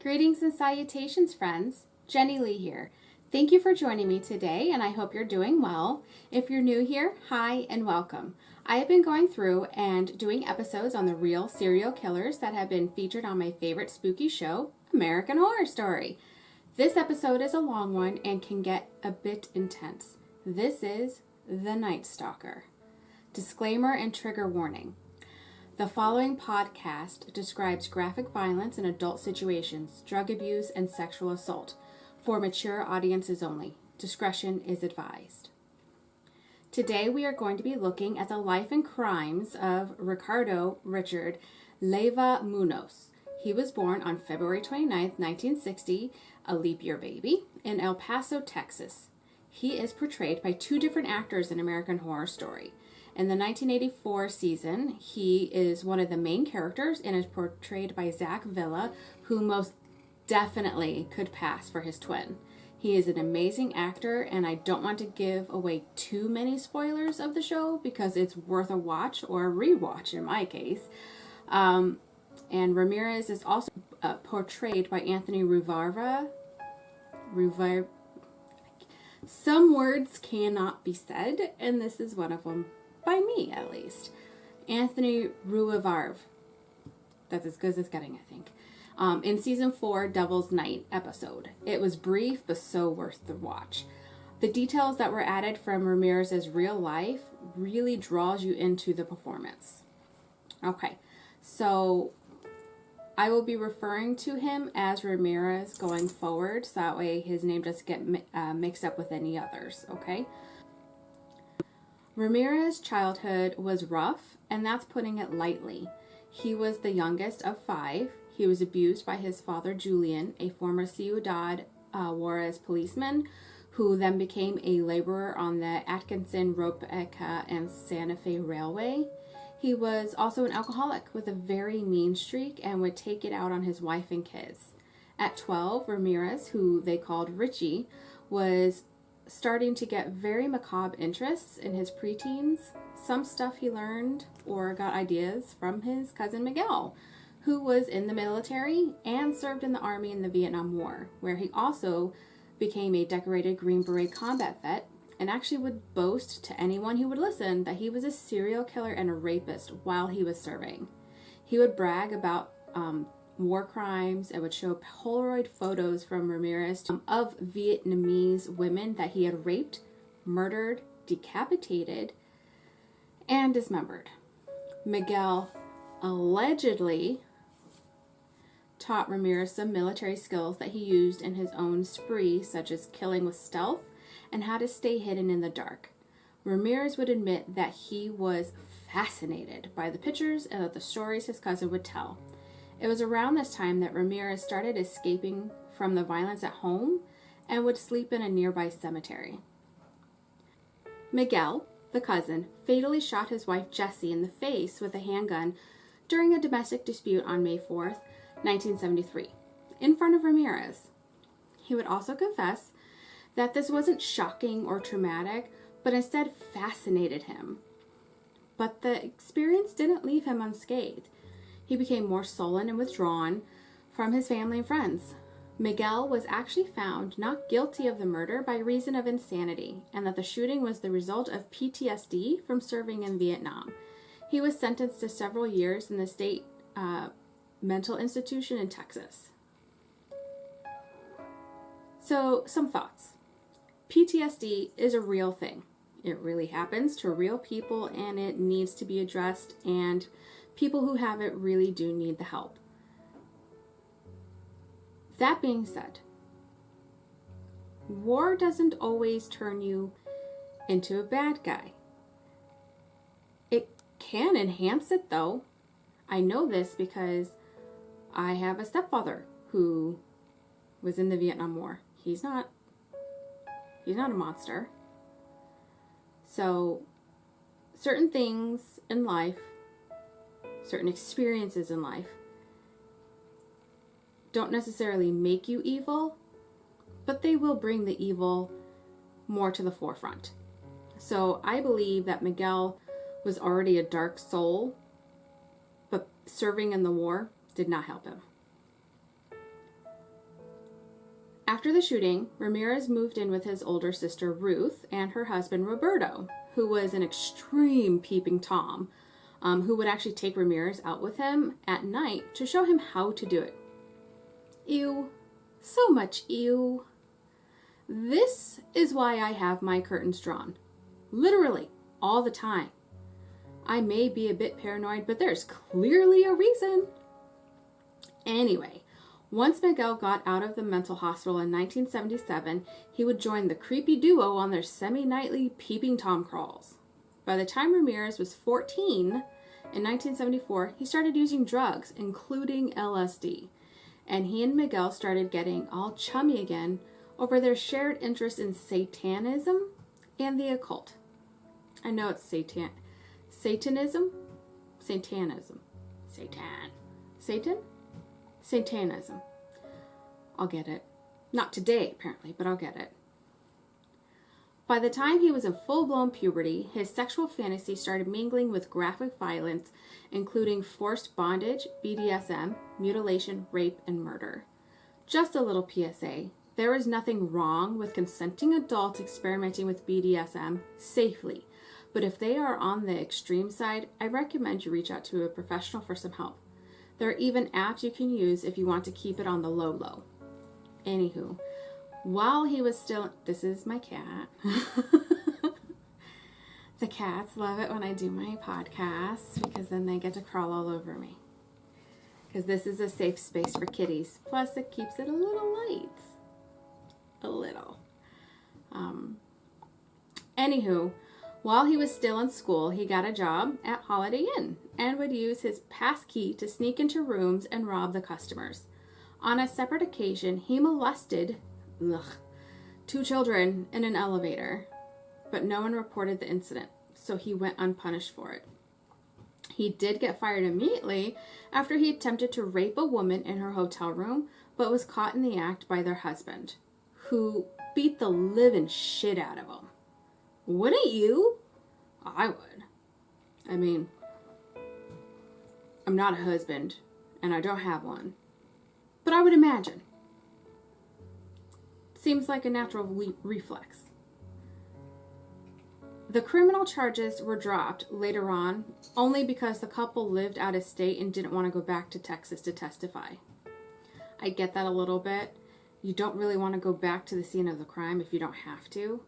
Greetings and salutations, friends. Jenny Lee here. Thank you for joining me today, and I hope you're doing well. If you're new here, hi and welcome. I have been going through and doing episodes on the real serial killers that have been featured on my favorite spooky show, American Horror Story. This episode is a long one and can get a bit intense. This is The Night Stalker. Disclaimer and trigger warning. The following podcast describes graphic violence in adult situations, drug abuse, and sexual assault. For mature audiences only. Discretion is advised. Today we are going to be looking at the life and crimes of Ricardo Richard Leyva Munoz. He was born on February 29th, 1960, a leap year baby, in El Paso, Texas. He is portrayed by two different actors in American Horror Story. In the 1984 season, he is one of the main characters and is portrayed by Zach Villa, who most definitely could pass for his twin. He is an amazing actor, and I don't want to give away too many spoilers of the show because it's worth a watch or a rewatch in my case. And Ramirez is also portrayed by Anthony Ruvarva. Some words cannot be said, and this is one of them. By me, at least. Anthony Ruvarva. That's as good as it's getting, I think. In season 4, Devil's Night episode. It was brief, but so worth the watch. The details that were added from Ramirez's real life really draws you into the performance. Okay, so I will be referring to him as Ramirez going forward, so that way his name doesn't get mixed up with any others, okay? Ramirez's childhood was rough, and that's putting it lightly. He was the youngest of 5. He was abused by his father, Julian, a former Ciudad Juarez policeman, who then became a laborer on the Atkinson, Ropeka, and Santa Fe Railway. He was also an alcoholic with a very mean streak and would take it out on his wife and kids. At 12, Ramirez, who they called Richie, was starting to get very macabre interests in his preteens. Some stuff he learned or got ideas from his cousin Miguel, who was in the military and served in the army in the Vietnam War, where he also became a decorated Green Beret combat vet and actually would boast to anyone who would listen that he was a serial killer and a rapist while he was serving. He would brag about war crimes and would show Polaroid photos from Ramirez of Vietnamese women that he had raped, murdered, decapitated, and dismembered. Miguel allegedly taught Ramirez some military skills that he used in his own spree, such as killing with stealth and how to stay hidden in the dark. Ramirez would admit that he was fascinated by the pictures and the stories his cousin would tell. It was around this time that Ramirez started escaping from the violence at home and would sleep in a nearby cemetery. Miguel, the cousin, fatally shot his wife Jessie in the face with a handgun during a domestic dispute on May 4th, 1973, in front of Ramirez. He would also confess that this wasn't shocking or traumatic, but instead fascinated him. But the experience didn't leave him unscathed. He became more sullen and withdrawn from his family and friends. Miguel was actually found not guilty of the murder by reason of insanity, and that the shooting was the result of PTSD from serving in Vietnam. He was sentenced to several years in the state mental institution in Texas. So, some thoughts. PTSD is a real thing. It really happens to real people, and it needs to be addressed, and people who have it really do need the help. That being said, war doesn't always turn you into a bad guy. It can enhance it, though. I know this because I have a stepfather who was in the Vietnam War. He's not a monster. So, certain things in life, certain experiences in life, don't necessarily make you evil, but they will bring the evil more to the forefront. So I believe that Miguel was already a dark soul, but serving in the war did not help him. After the shooting, Ramirez moved in with his older sister Ruth and her husband Roberto, who was an extreme peeping Tom, who would actually take Ramirez out with him at night to show him how to do it. Ew. So much ew. This is why I have my curtains drawn. Literally, all the time. I may be a bit paranoid, but there's clearly a reason. Anyway, once Miguel got out of the mental hospital in 1977, he would join the creepy duo on their semi-nightly peeping Tom crawls. By the time Ramirez was 14, in 1974, he started using drugs, including LSD, and he and Miguel started getting all chummy again over their shared interest in Satanism and the occult. I know it's Satanism? Satanism. Satanism. I'll get it. Not today, apparently, but I'll get it. By the time he was in full-blown puberty, his sexual fantasy started mingling with graphic violence, including forced bondage, BDSM, mutilation, rape, and murder. Just a little PSA. There is nothing wrong with consenting adults experimenting with BDSM safely, but if they are on the extreme side, I recommend you reach out to a professional for some help. There are even apps you can use if you want to keep it on the low. Anywho, while he was still... This is my cat. The cats love it when I do my podcasts because then they get to crawl all over me. Because this is a safe space for kitties. Plus, it keeps it a little light. A little. Anywho, while he was still in school, he got a job at Holiday Inn and would use his pass key to sneak into rooms and rob the customers. On a separate occasion, he molested 2 children in an elevator, but no one reported the incident, so he went unpunished for it. He did get fired immediately after he attempted to rape a woman in her hotel room, but was caught in the act by their husband, who beat the living shit out of him. Wouldn't you? I would. I mean, I'm not a husband, and I don't have one. But I would imagine. Seems like a natural reflex. The criminal charges were dropped later on, only because the couple lived out of state and didn't want to go back to Texas to testify. I get that a little bit. You don't really want to go back to the scene of the crime if you don't have to.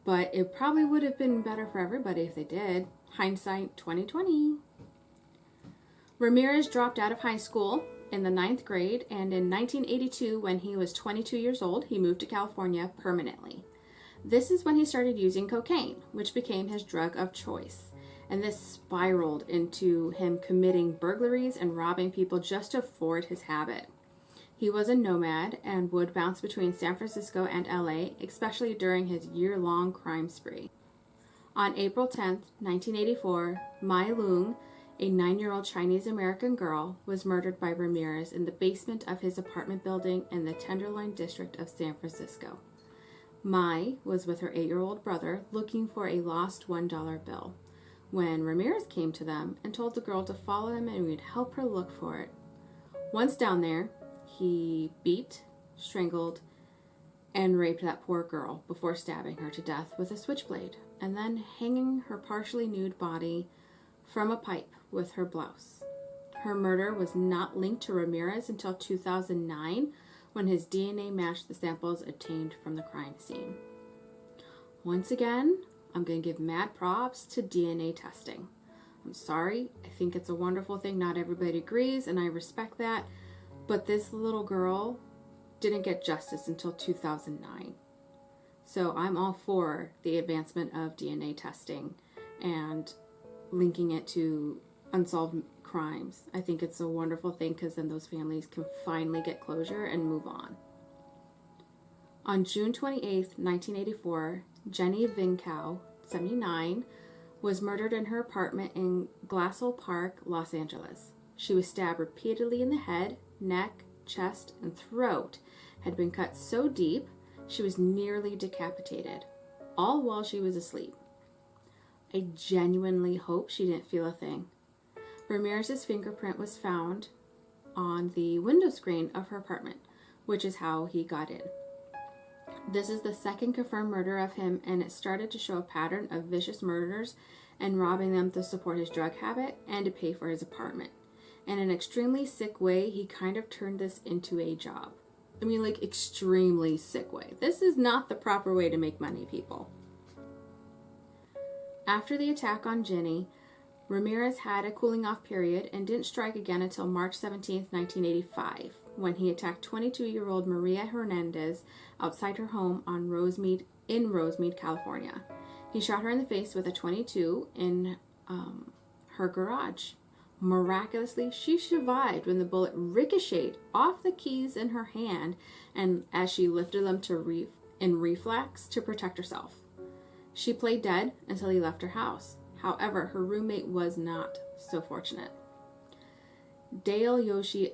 But it probably would have been better for everybody if they did. Hindsight 2020. Ramirez dropped out of high school in the 9th grade, and in 1982, when he was 22 years old, he moved to California permanently. This is when he started using cocaine, which became his drug of choice. And this spiraled into him committing burglaries and robbing people just to afford his habit. He was a nomad and would bounce between San Francisco and LA, especially during his year-long crime spree. On April 10, 1984, Mai Lung, a 9-year-old Chinese-American girl, was murdered by Ramirez in the basement of his apartment building in the Tenderloin district of San Francisco. Mai was with her 8-year-old brother looking for a lost $1 bill when Ramirez came to them and told the girl to follow him and would help her look for it. Once down there, he beat, strangled, and raped that poor girl before stabbing her to death with a switchblade and then hanging her partially nude body from a pipe with her blouse. Her murder was not linked to Ramirez until 2009 when his DNA matched the samples obtained from the crime scene. Once again, I'm going to give mad props to DNA testing. I'm sorry, I think it's a wonderful thing. Not everybody agrees, and I respect that. But this little girl didn't get justice until 2009. So I'm all for the advancement of DNA testing and linking it to unsolved crimes. I think it's a wonderful thing because then those families can finally get closure and move on. On June 28, 1984, Jenny Vincow, 79, was murdered in her apartment in Glassell Park, Los Angeles. She was stabbed repeatedly in the head, neck, chest, and throat, had been cut so deep she was nearly decapitated, all while she was asleep. I genuinely hope she didn't feel a thing. Ramirez's fingerprint was found on the window screen of her apartment, which is how he got in. This is the second confirmed murder of him, and it started to show a pattern of vicious murders and robbing them to support his drug habit and to pay for his apartment. In an extremely sick way, he kind of turned this into a job. I mean, like, extremely sick way. This is not the proper way to make money, people. After the attack on Jenny, Ramirez had a cooling off period and didn't strike again until March 17, 1985, when he attacked 22-year-old Maria Hernandez outside her home in Rosemead, California. He shot her in the face with a .22 in her garage. Miraculously, she survived when the bullet ricocheted off the keys in her hand and as she lifted them in reflex to protect herself. She played dead until he left her house. However, her roommate was not so fortunate. Dale Yoshi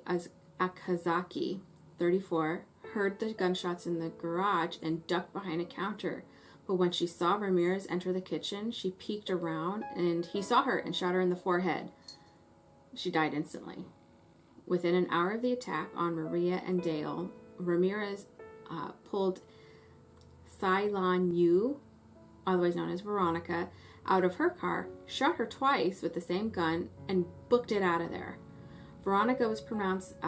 Akazaki, 34, heard the gunshots in the garage and ducked behind a counter. But when she saw Ramirez enter the kitchen, she peeked around and he saw her and shot her in the forehead. She died instantly. Within an hour of the attack on Maria and Dale, Ramirez pulled Cylon Yu, otherwise known as Veronica, out of her car, shot her twice with the same gun, and booked it out of there. Veronica was pronounced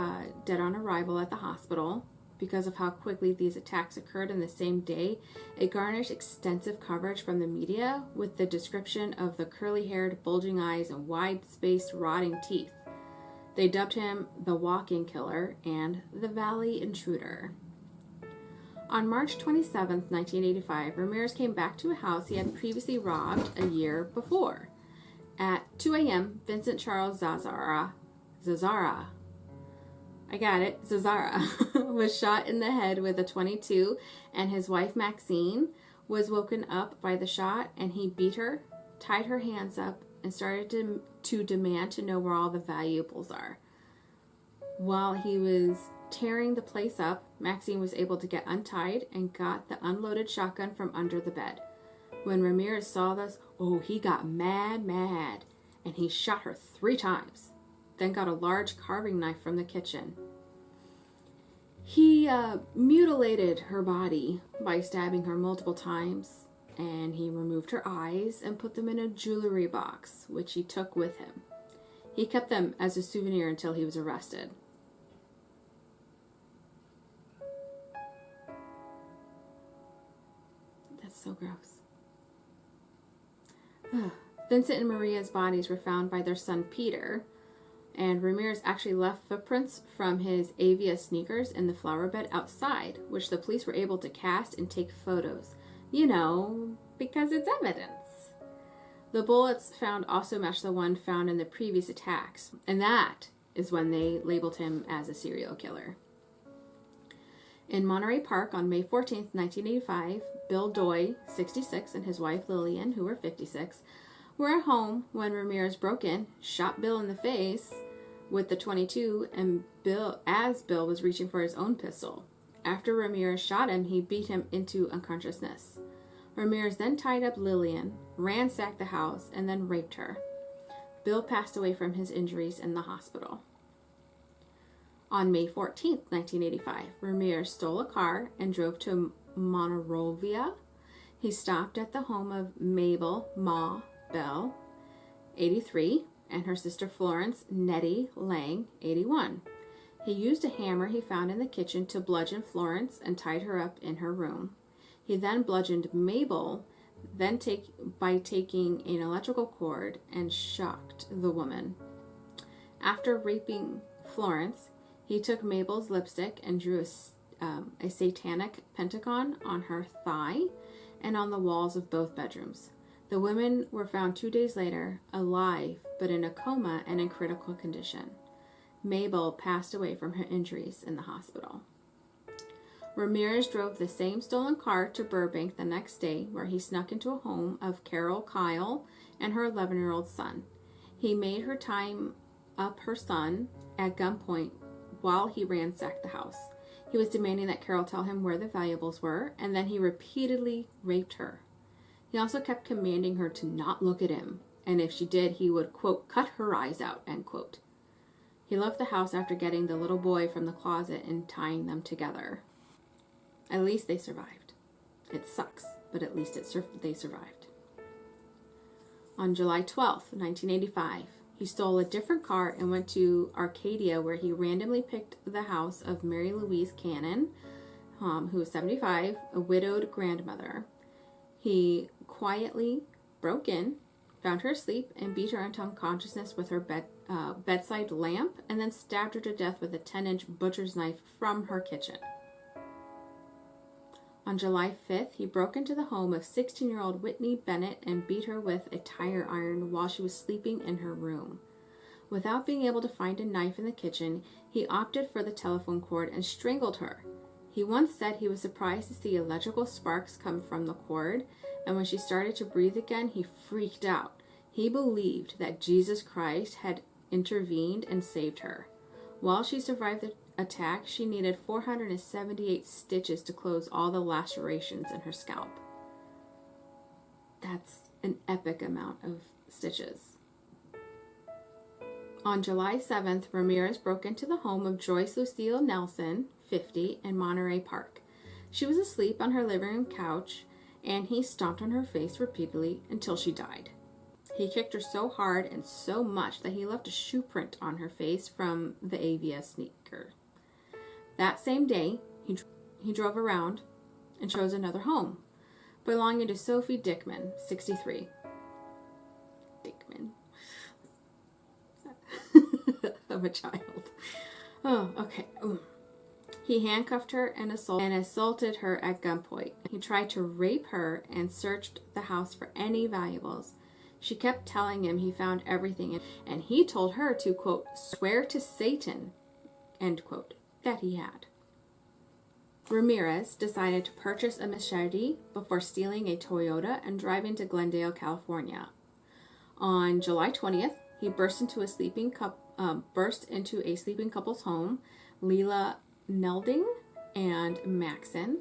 dead on arrival at the hospital. Because of how quickly these attacks occurred in the same day, it garnered extensive coverage from the media with the description of the curly-haired, bulging eyes and wide-spaced, rotting teeth. They dubbed him the walking killer and the Valley Intruder. On March 27, 1985, Ramirez came back to a house he had previously robbed a year before. At 2 a.m., Vincent Charles Zazara, was shot in the head with a .22, and his wife Maxine was woken up by the shot, and he beat her, tied her hands up, and started to demand to know where all the valuables are. While he was tearing the place up, Maxine was able to get untied and got the unloaded shotgun from under the bed. When Ramirez saw this, he got mad, and he shot her 3 times. Then got a large carving knife from the kitchen. He mutilated her body by stabbing her multiple times, and he removed her eyes and put them in a jewelry box, which he took with him. He kept them as a souvenir until he was arrested. That's so gross. Vincent and Maria's bodies were found by their son Peter, and Ramirez actually left footprints from his Avia sneakers in the flower bed outside, which the police were able to cast and take photos. Because it's evidence. The bullets found also matched the one found in the previous attacks, and that is when they labeled him as a serial killer. In Monterey Park on May 14, 1985, Bill Doy, 66, and his wife Lillian, who were 56, were at home when Ramirez broke in, shot Bill in the face with the .22, and Bill was reaching for his own pistol. After Ramirez shot him, he beat him into unconsciousness. Ramirez then tied up Lillian, ransacked the house, and then raped her. Bill passed away from his injuries in the hospital. On May 14, 1985, Ramirez stole a car and drove to Monrovia. He stopped at the home of Mabel Ma Bell, 83, and her sister Florence Nettie Lang, 81. He used a hammer he found in the kitchen to bludgeon Florence and tied her up in her room. He then bludgeoned Mabel, by taking an electrical cord and shocked the woman. After raping Florence, he took Mabel's lipstick and drew a satanic pentagon on her thigh and on the walls of both bedrooms. The women were found 2 days later, alive, but in a coma and in critical condition. Mabel passed away from her injuries in the hospital. Ramirez drove the same stolen car to Burbank the next day, where he snuck into a home of Carol Kyle and her 11-year-old son. He made her tie up her son at gunpoint while he ransacked the house. He was demanding that Carol tell him where the valuables were, and then he repeatedly raped her. He also kept commanding her to not look at him, and if she did, he would, quote, cut her eyes out, end quote. He left the house after getting the little boy from the closet and tying them together. At least they survived. It sucks, but at least they survived. On July 12th, 1985, he stole a different car and went to Arcadia, where he randomly picked the house of Mary Louise Cannon, who was 75, a widowed grandmother. He quietly broke in, found her asleep, and beat her into unconsciousness with her bedside lamp, and then stabbed her to death with a 10-inch butcher's knife from her kitchen. On July 5th, he broke into the home of 16-year-old Whitney Bennett and beat her with a tire iron while she was sleeping in her room. Without being able to find a knife in the kitchen, he opted for the telephone cord and strangled her. He once said he was surprised to see electrical sparks come from the cord, and when she started to breathe again, he freaked out. He believed that Jesus Christ had intervened and saved her. While she survived the attack, she needed 478 stitches to close all the lacerations in her scalp. That's an epic amount of stitches. On July 7th, Ramirez broke into the home of Joyce Lucille Nelson, 50, in Monterey Park. She was asleep on her living room couch, and he stomped on her face repeatedly until she died. He kicked her so hard and so much that he left a shoe print on her face from the AVS sneaker. That same day, he drove around and chose another home, belonging to Sophie Dickman, 63. Dickman. Of a child. Oh, okay. Ooh. He handcuffed her and assaulted her at gunpoint. He tried to rape her and searched the house for any valuables. She kept telling him he found everything, and he told her to, quote, swear to Satan, end quote, that he had. Ramirez decided to purchase a machete before stealing a Toyota and driving to Glendale, California. On July 20th, he burst into a sleeping couple's home, Leila Nelding and Maxon,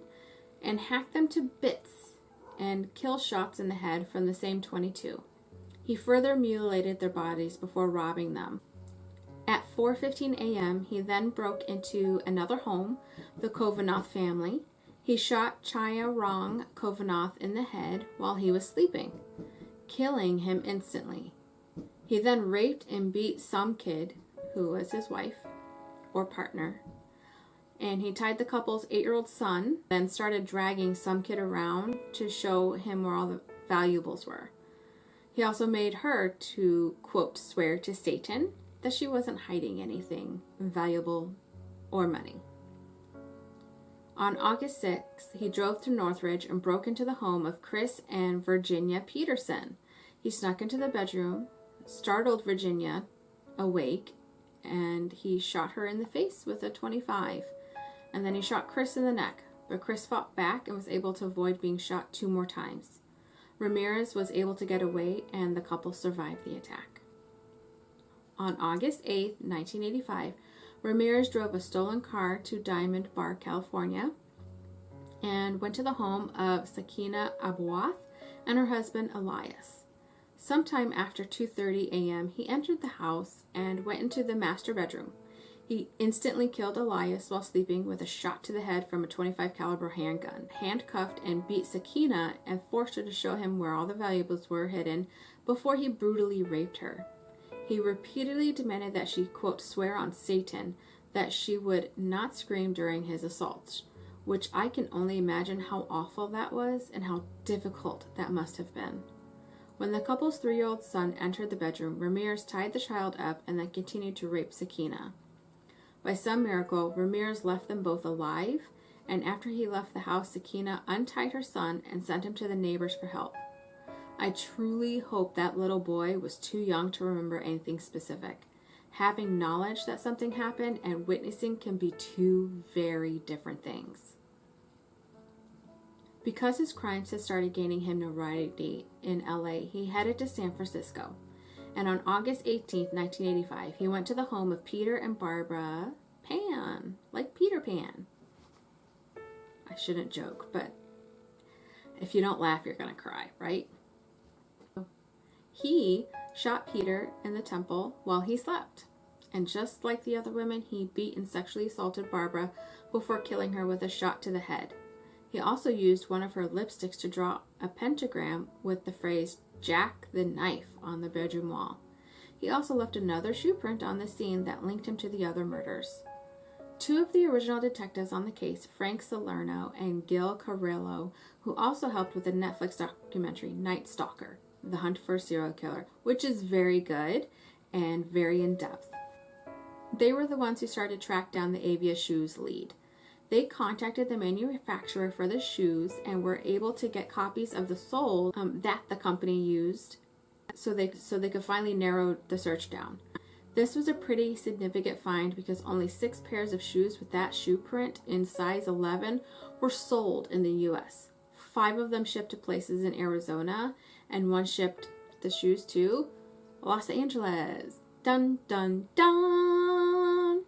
and hacked them to bits and kill shots in the head from the same 22. He further mutilated their bodies before robbing them. At 4:15 a.m., he then broke into another home, the Kovanoth family. He shot Chaya Rong Kovanoth in the head while he was sleeping, killing him instantly. He then raped and beat some kid, who was his wife or partner, and he tied the couple's 8-year-old son, then started dragging some kid around to show him where all the valuables were. He also made her to, quote, swear to Satan that she wasn't hiding anything valuable or money. On August 6th, he drove to Northridge and broke into the home of Chris and Virginia Peterson. He snuck into the bedroom, startled Virginia awake, and he shot her in the face with a .25. And then he shot Chris in the neck, but Chris fought back and was able to avoid being shot 2 more times. Ramirez was able to get away, and the couple survived the attack. On August 8th, 1985, Ramirez drove a stolen car to Diamond Bar, California, and went to the home of Sakina Abouath and her husband Elias. Sometime after 2:30 a.m., he entered the house and went into the master bedroom. He instantly killed Elias while sleeping with a shot to the head from a .25 caliber handgun, handcuffed and beat Sakina and forced her to show him where all the valuables were hidden before he brutally raped her. He repeatedly demanded that she, quote, swear on Satan that she would not scream during his assaults, which I can only imagine how awful that was and how difficult that must have been. When the couple's 3-year-old son entered the bedroom, Ramirez tied the child up and then continued to rape Sakina. By some miracle, Ramirez left them both alive, and after he left the house, Sakina untied her son and sent him to the neighbors for help. I truly hope that little boy was too young to remember anything specific. Having knowledge that something happened and witnessing can be 2 very different things. Because his crimes had started gaining him notoriety in LA, he headed to San Francisco. And on August 18, 1985, he went to the home of Peter and Barbara Pan, like Peter Pan. I shouldn't joke, but if you don't laugh, you're going to cry, right? He shot Peter in the temple while he slept. And just like the other women, he beat and sexually assaulted Barbara before killing her with a shot to the head. He also used one of her lipsticks to draw a pentagram with the phrase "Jack the Knife" on the bedroom wall. He also left another shoe print on the scene that linked him to the other murders. Two of the original detectives on the case, Frank Salerno and Gil Carrillo, who also helped with the Netflix documentary Night Stalker, The Hunt for a Serial Killer, which is very good and very in-depth. They were the ones who started to track down the Avia shoes lead. They contacted the manufacturer for the shoes and were able to get copies of the soles that the company used so they could finally narrow the search down. This was a pretty significant find because only 6 pairs of shoes with that shoe print in size 11 were sold in the U.S. 5 of them shipped to places in Arizona, and 1 shipped the shoes to Los Angeles. Dun, dun, dun!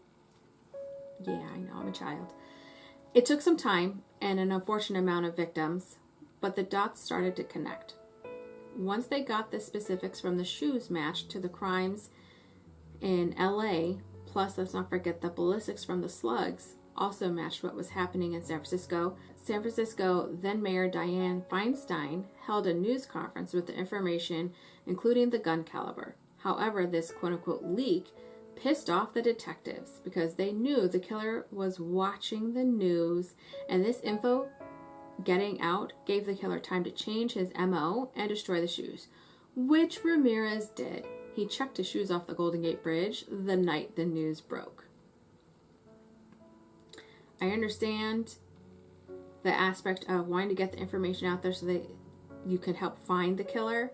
Yeah, I know, I'm a child. It took some time and an unfortunate amount of victims, but the dots started to connect. Once they got the specifics from the shoes matched to the crimes in LA, plus let's not forget the ballistics from the slugs also matched what was happening in San Francisco. San Francisco then Mayor Dianne Feinstein held a news conference with the information, including the gun caliber. However, this quote-unquote leak pissed off the detectives because they knew the killer was watching the news, and this info getting out gave the killer time to change his MO and destroy the shoes, which Ramirez did. He checked his shoes off the Golden Gate Bridge the night the news broke. I understand the aspect of wanting to get the information out there so that you could help find the killer,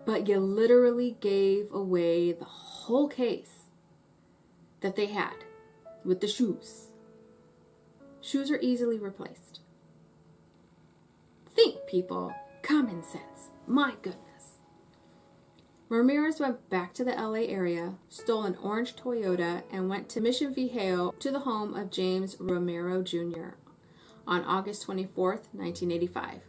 but you literally gave away the whole case that they had with the shoes. Shoes are easily replaced. Think, people. Common sense. My goodness. Ramirez went back to the LA area, stole an orange Toyota, and went to Mission Viejo to the home of James Romero Jr. on August 24th, 1985.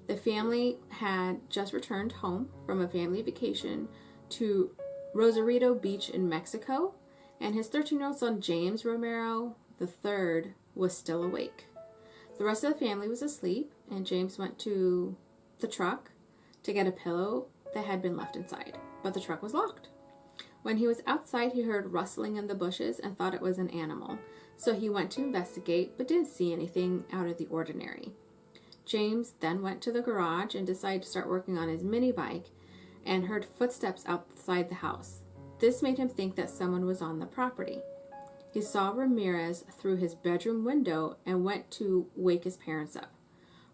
The family had just returned home from a family vacation to Rosarito Beach in Mexico, and his 13-year-old son James Romero III was still awake. The rest of the family was asleep, and James went to the truck to get a pillow that had been left inside, but the truck was locked. When he was outside, he heard rustling in the bushes and thought it was an animal, so he went to investigate but didn't see anything out of the ordinary. James then went to the garage and decided to start working on his mini bike and heard footsteps outside the house. This made him think that someone was on the property. He saw Ramirez through his bedroom window and went to wake his parents up.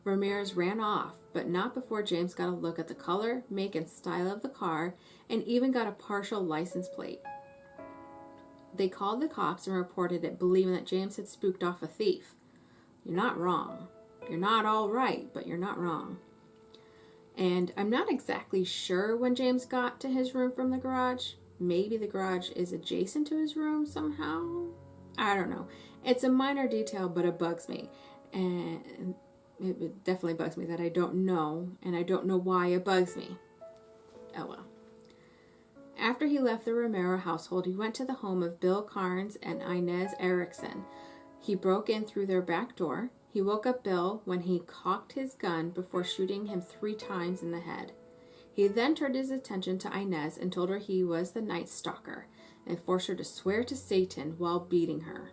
Ramirez ran off, but not before James got a look at the color, make, and style of the car, and even got a partial license plate. They called the cops and reported it, believing that James had spooked off a thief. You're not wrong. You're not all right, but you're not wrong. And I'm not exactly sure when James got to his room from the garage. Maybe the garage is adjacent to his room somehow. I don't know. It's a minor detail, but it bugs me. And it definitely bugs me that I don't know, and I don't know why it bugs me. Oh well. After he left the Romero household, he went to the home of Bill Carnes and Inez Erickson. He broke in through their back door. He woke up Bill when he cocked his gun before shooting him 3 times in the head. He then turned his attention to Inez and told her he was the Night Stalker and forced her to swear to Satan while beating her.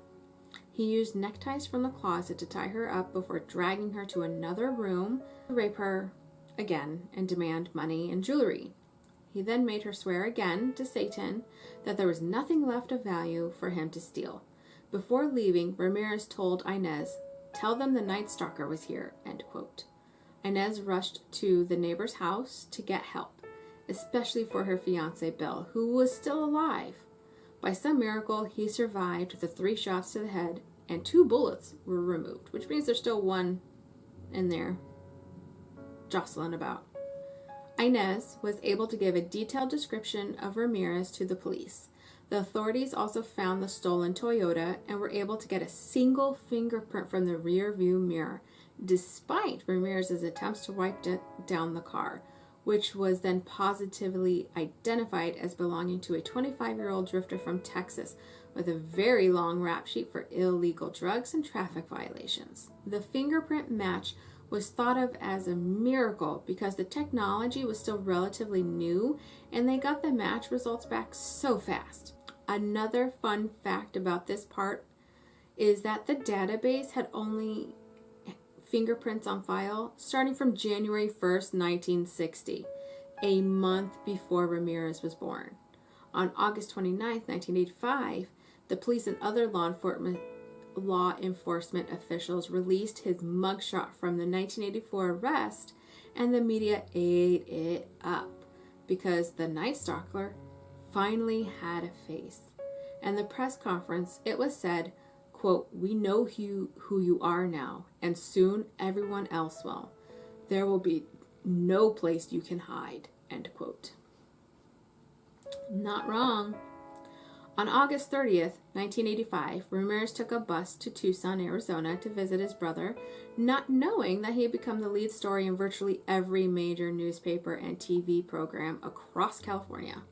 He used neckties from the closet to tie her up before dragging her to another room to rape her again and demand money and jewelry. He then made her swear again to Satan that there was nothing left of value for him to steal. Before leaving, Ramirez told Inez, "Tell them the Night Stalker was here," end quote. Inez rushed to the neighbor's house to get help, especially for her fiancé Bill, who was still alive. By some miracle, he survived the 3 shots to the head, and 2 bullets were removed, which means there's still 1 in there jostling about. Inez was able to give a detailed description of Ramirez to the police. The authorities also found the stolen Toyota and were able to get a single fingerprint from the rear view mirror, despite Ramirez's attempts to wipe down the car, which was then positively identified as belonging to a 25-year-old drifter from Texas, with a very long rap sheet for illegal drugs and traffic violations. The fingerprint match was thought of as a miracle because the technology was still relatively new and they got the match results back so fast. Another fun fact about this part is that the database had only fingerprints on file starting from January 1st, 1960, a month before Ramirez was born. On August 29th, 1985, the police and other law enforcement officials released his mugshot from the 1984 arrest, and the media ate it up because the Night Stalker finally had a face. And the press conference, it was said, quote, "We know who you are now, and soon everyone else will. There will be no place you can hide," end quote. Not wrong. On August 30th, 1985, Ramirez took a bus to Tucson, Arizona to visit his brother, not knowing that he had become the lead story in virtually every major newspaper and TV program across California.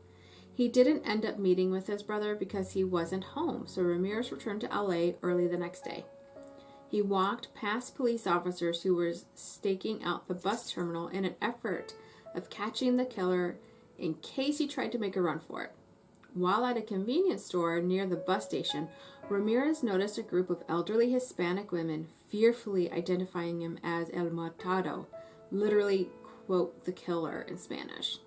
He didn't end up meeting with his brother because he wasn't home, so Ramirez returned to LA early the next day. He walked past police officers who were staking out the bus terminal in an effort of catching the killer in case he tried to make a run for it. While at a convenience store near the bus station, Ramirez noticed a group of elderly Hispanic women fearfully identifying him as El Matado, literally, quote, the killer in Spanish.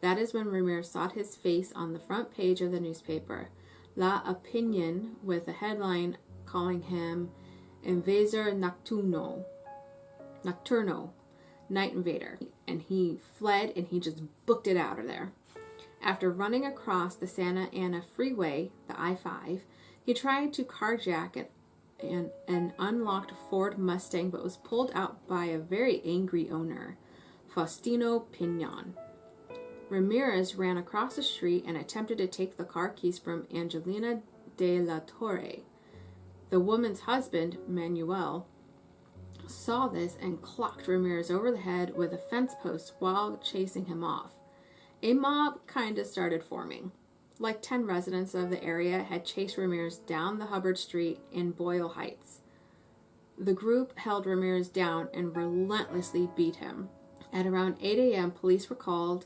That is when Ramirez saw his face on the front page of the newspaper, La Opinion, with a headline calling him Invasor Nocturno, Night Invader. And he fled and he just booked it out of there. After running across the Santa Ana Freeway, the I-5, he tried to carjack an unlocked Ford Mustang but was pulled out by a very angry owner, Faustino Pinon. Ramirez ran across the street and attempted to take the car keys from Angelina de la Torre. The woman's husband, Manuel, saw this and clocked Ramirez over the head with a fence post while chasing him off. A mob kind of started forming. Like 10 residents of the area had chased Ramirez down the Hubbard Street in Boyle Heights. The group held Ramirez down and relentlessly beat him. At around 8 a.m., police were called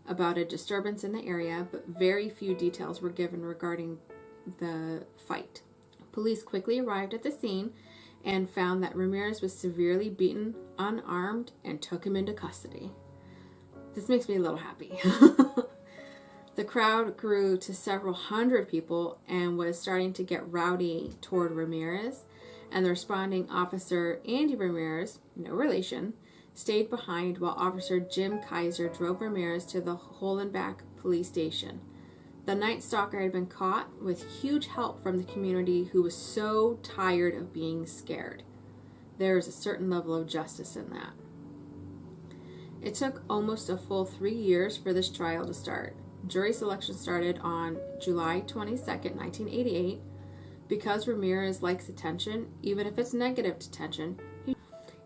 about a disturbance in the area, but very few details were given regarding the fight. Police quickly arrived at the scene and found that Ramirez was severely beaten, unarmed, and took him into custody. This makes me a little happy. The crowd grew to several hundred people and was starting to get rowdy toward Ramirez, and the responding officer, Andy Ramirez, no relation, stayed behind while Officer Jim Kaiser drove Ramirez to the Hollenbach police station. The Night Stalker had been caught with huge help from the community who was so tired of being scared. There is a certain level of justice in that. It took almost a full 3 years for this trial to start. Jury selection started on July 22nd, 1988. Because Ramirez likes attention, even if it's negative attention,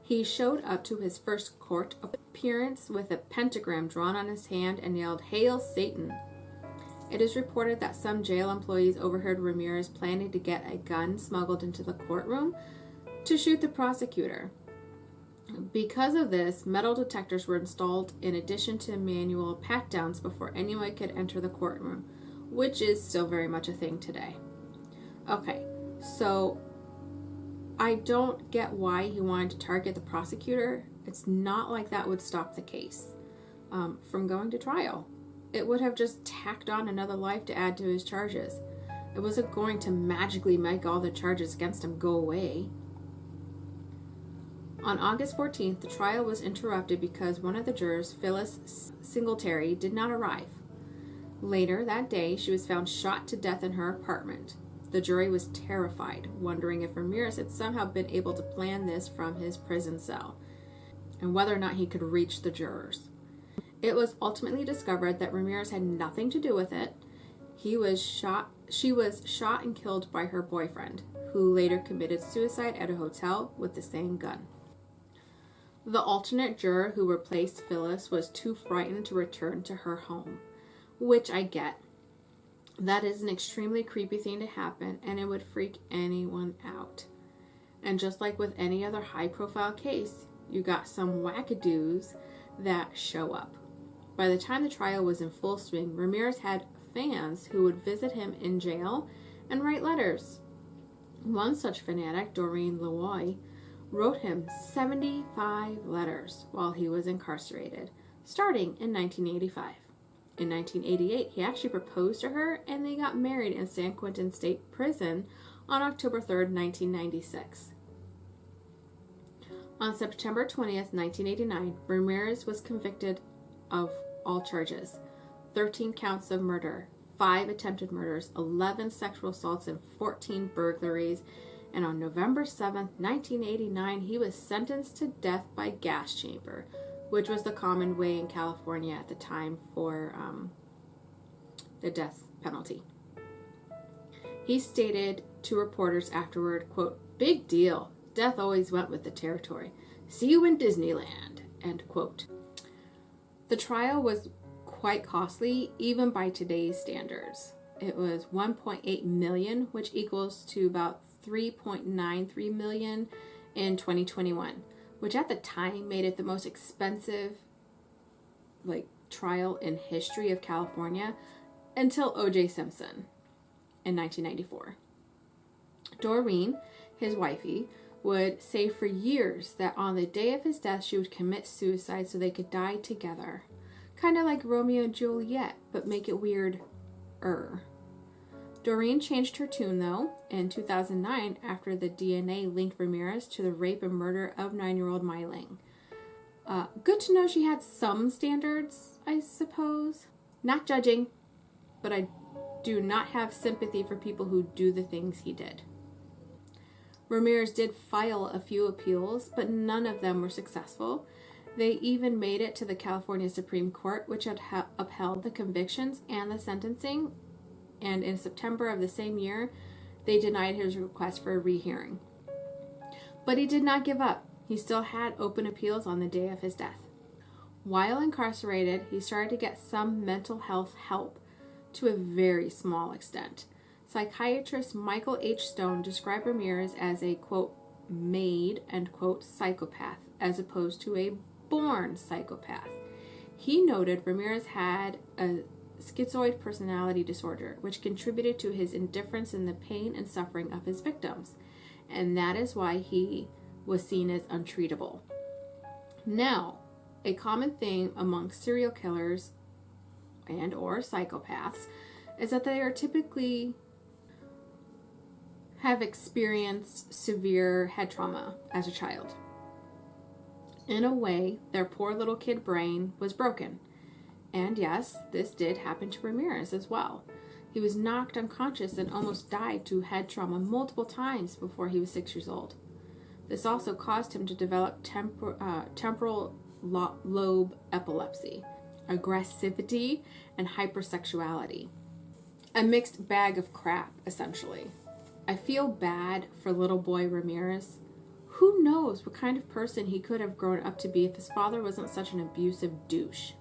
he showed up to his first court appearance with a pentagram drawn on his hand and yelled, "Hail Satan!" It is reported that some jail employees overheard Ramirez planning to get a gun smuggled into the courtroom to shoot the prosecutor. Because of this, metal detectors were installed in addition to manual pat-downs before anyone could enter the courtroom, which is still very much a thing today. Okay, so I don't get why he wanted to target the prosecutor. It's not like that would stop the case from going to trial. It would have just tacked on another life to add to his charges. It wasn't going to magically make all the charges against him go away. On August 14th, the trial was interrupted because one of the jurors, Phyllis Singletary, did not arrive. Later that day, she was found shot to death in her apartment. The jury was terrified, wondering if Ramirez had somehow been able to plan this from his prison cell, and whether or not he could reach the jurors. It was ultimately discovered that Ramirez had nothing to do with it. She was shot and killed by her boyfriend, who later committed suicide at a hotel with the same gun. The alternate juror who replaced Phyllis was too frightened to return to her home, which I get. That is an extremely creepy thing to happen, and it would freak anyone out. And just like with any other high-profile case, you got some wackadoos that show up. By the time the trial was in full swing, Ramirez had fans who would visit him in jail and write letters. One such fanatic, Doreen Leroy, wrote him 75 letters while he was incarcerated, starting in 1985. In 1988, he actually proposed to her, and they got married in San Quentin State Prison on October 3rd, 1996. On September 20th, 1989, Ramirez was convicted of all charges: 13 counts of murder, 5 attempted murders, 11 sexual assaults, and 14 burglaries. And on November 7th, 1989, he was sentenced to death by gas chamber, which was the common way in California at the time for the death penalty. He stated to reporters afterward, quote, "Big deal. Death always went with the territory. See you in Disneyland," end quote. The trial was quite costly, even by today's standards. It was $1.8 million, which equals to about $3.93 million in 2021, which at the time made it the most expensive trial in history of California until O.J. Simpson in 1994. Doreen, his wifey, would say for years that on the day of his death she would commit suicide so they could die together. Kind of like Romeo and Juliet, but make it weird-er. Doreen changed her tune, though, in 2009 after the DNA linked Ramirez to the rape and murder of 9-year-old Myling. Good to know she had some standards, I suppose. Not judging, but I do not have sympathy for people who do the things he did. Ramirez did file a few appeals, but none of them were successful. They even made it to the California Supreme Court, which had upheld the convictions and the sentencing, and in September of the same year, they denied his request for a rehearing. But he did not give up. He still had open appeals on the day of his death. While incarcerated, he started to get some mental health help to a very small extent. Psychiatrist Michael H. Stone described Ramirez as a, quote, made, end quote, psychopath, as opposed to a born psychopath. He noted Ramirez had a schizoid personality disorder, which contributed to his indifference in the pain and suffering of his victims, and that is why he was seen as untreatable. Now, a common theme among serial killers and or psychopaths is that they are typically have experienced severe head trauma as a child. In a way, their poor little kid brain was broken. And yes, this did happen to Ramirez as well. He was knocked unconscious and almost died to head trauma multiple times before he was 6 years old. This also caused him to develop temporal lobe epilepsy, aggressivity, and hypersexuality. A mixed bag of crap, essentially. I feel bad for little boy Ramirez. Who knows what kind of person he could have grown up to be if his father wasn't such an abusive douche.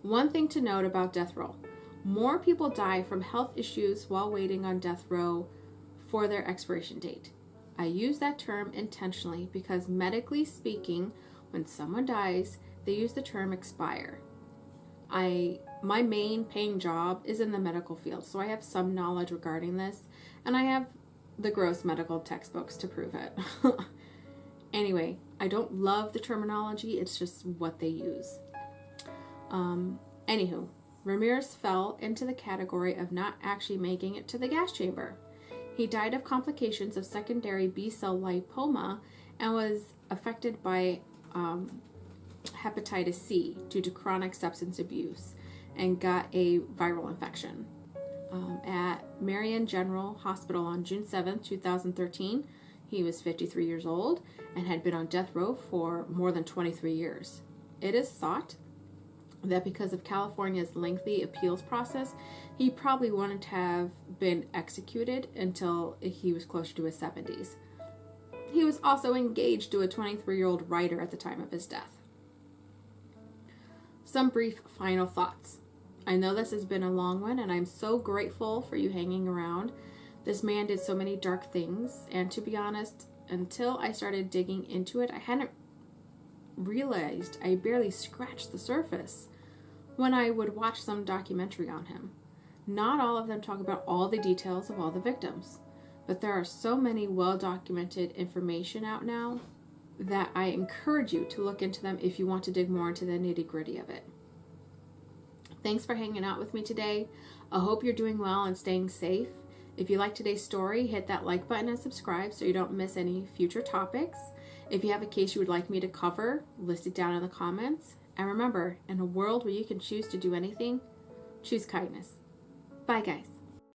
One thing to note about death row: more people die from health issues while waiting on death row for their expiration date. I use that term intentionally because medically speaking, when someone dies, they use the term expire. My main paying job is in the medical field, so I have some knowledge regarding this, and I have the gross medical textbooks to prove it. Anyway, I don't love the terminology, it's just what they use. Anywho, Ramirez fell into the category of not actually making it to the gas chamber. He died of complications of secondary B-cell lymphoma and was affected by hepatitis C due to chronic substance abuse and got a viral infection. At Marion General Hospital on June 7, 2013, he was 53 years old and had been on death row for more than 23 years. It is thought that because of California's lengthy appeals process, he probably wouldn't have been executed until he was closer to his 70s. He was also engaged to a 23-year-old writer at the time of his death. Some brief final thoughts. I know this has been a long one, and I'm so grateful for you hanging around. This man did so many dark things, and to be honest, until I started digging into it, I hadn't realized I barely scratched the surface when I would watch some documentary on him. Not all of them talk about all the details of all the victims, but there are so many well-documented information out now that I encourage you to look into them if you want to dig more into the nitty-gritty of it. Thanks for hanging out with me today. I hope you're doing well and staying safe. If you like today's story, hit that like button and subscribe so you don't miss any future topics. If you have a case you would like me to cover, list it down in the comments. And remember, in a world where you can choose to do anything, choose kindness. Bye, guys.